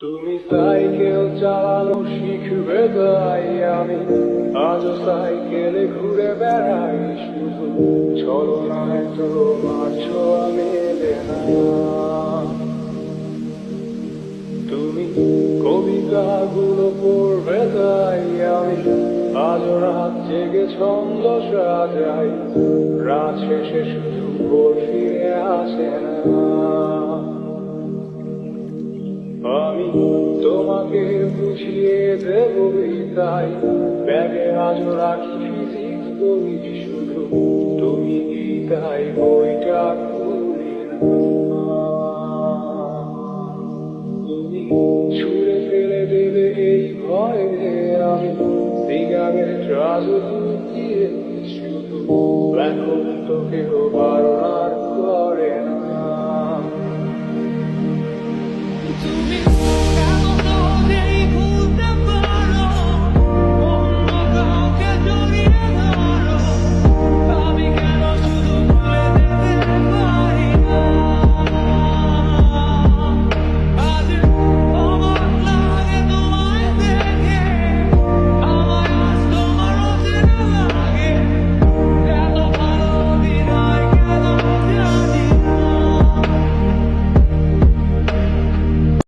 তুমি সাইকেল চালানো শিখবে তাই আমি আজও সাইকেলে ঘুরে বেড়াই শুধু ছলনায় তোমার ছোঁয়া মেলে না। তুমি কবিতাগুলো পড়বে তাই আমি আজও রাত জেগে ছন্দ সাজাই, রাত শেষে শুধু ভোর ফিরে আসে না। আমি তোমাকে বুঝিয়ে দেব তাই ব্যাগে আজও রাখি ফিজিক্স বই, শুধু তুমি তাই বইটা খুলি না। তুমি ছুঁড়ে ফেলে দেবে এই ভয়ে আমি সিগারেট রাজু দিয়ে শুধু এখন তোকেও বারো